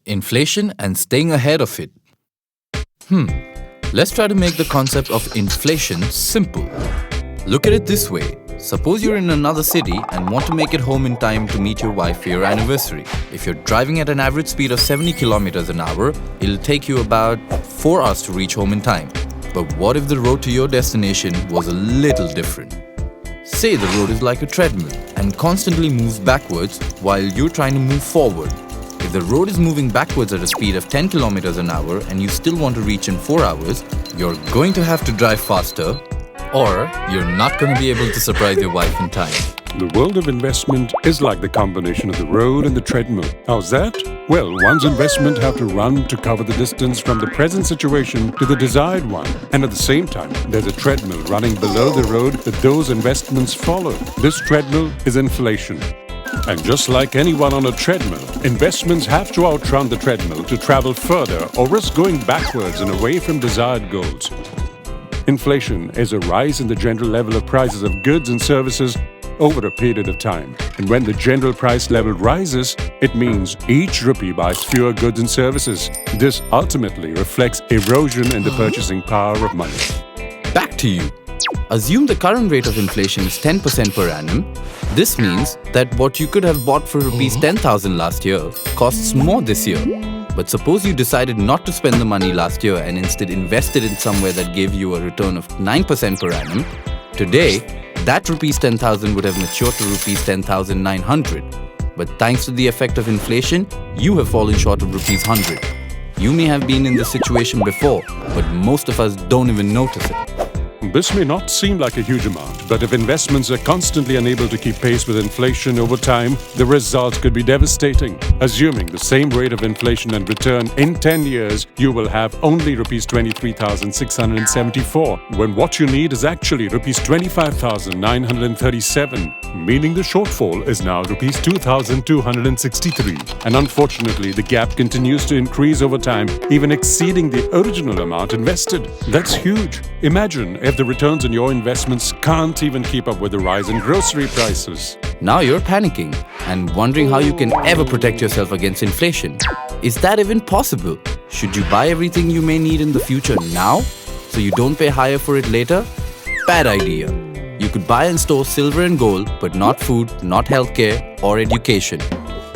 Inflation and staying ahead of it. Let's try to make the concept of inflation simple. Look at it this way. Suppose you're in another city and want to make it home in time to meet your wife for your anniversary. If you're driving at an average speed of 70 kilometers an hour, it'll take you about 4 hours to reach home in time. But what if the road to your destination was a little different? Say the road is like a treadmill and constantly moves backwards while you're trying to move forward. If the road is moving backwards at a speed of 10 kilometers an hour and you still want to reach in 4 hours, you're going to have to drive faster, or you're not going to be able to surprise your wife in time. The world of investment is like the combination of the road and the treadmill. How's that? Well, one's investment have to run to cover the distance from the present situation to the desired one. And at the same time, there's a treadmill running below the road that those investments follow. This treadmill is inflation. And just like anyone on a treadmill, investments have to outrun the treadmill to travel further or risk going backwards and away from desired goals. Inflation is a rise in the general level of prices of goods and services over a period of time. And when the general price level rises, it means each rupee buys fewer goods and services. This ultimately reflects erosion in the purchasing power of money. Back to you. Assume the current rate of inflation is 10% per annum. This means that what you could have bought for rupees 10,000 last year costs more this year. But suppose you decided not to spend the money last year and instead invested in somewhere that gave you a return of 9% per annum. Today, that rupees 10,000 would have matured to rupees 10,900. But thanks to the effect of inflation, you have fallen short of rupees 100. You may have been in this situation before, but most of us don't even notice it. This may not seem like a huge amount, but if investments are constantly unable to keep pace with inflation over time, the results could be devastating. Assuming the same rate of inflation and return in 10 years, you will have only rupees 23,674, when what you need is actually rupees 25,937, meaning the shortfall is now rupees 2,263. And unfortunately, the gap continues to increase over time, even exceeding the original amount invested. That's huge. Imagine if the returns on your investments can't even keep up with the rise in grocery prices. Now you're panicking and wondering how you can ever protect yourself against inflation. Is that even possible? Should you buy everything you may need in the future now, so you don't pay higher for it later? Bad idea. You could buy and store silver and gold, but not food, not healthcare, or education.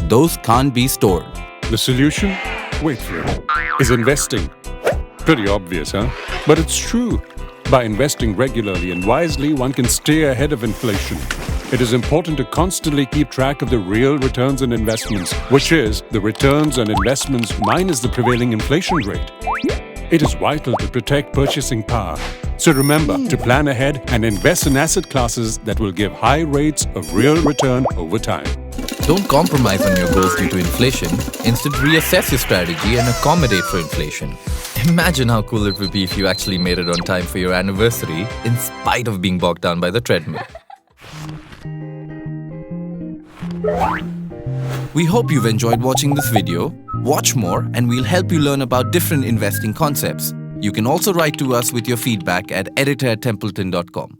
Those can't be stored. The solution? Wait for it. Is investing. Pretty obvious, huh? But it's true. By investing regularly and wisely, one can stay ahead of inflation. It is important to constantly keep track of the real returns on investments, which is the returns on investments minus the prevailing inflation rate. It is vital to protect purchasing power. So remember to plan ahead and invest in asset classes that will give high rates of real return over time. Don't compromise on your goals due to inflation. Instead, reassess your strategy and accommodate for inflation. Imagine how cool it would be if you actually made it on time for your anniversary, in spite of being bogged down by the treadmill. We hope you've enjoyed watching this video. Watch more and we'll help you learn about different investing concepts. You can also write to us with your feedback at editor@templeton.com.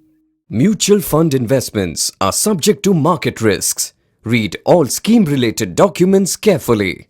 Mutual fund investments are subject to market risks. Read all scheme-related documents carefully.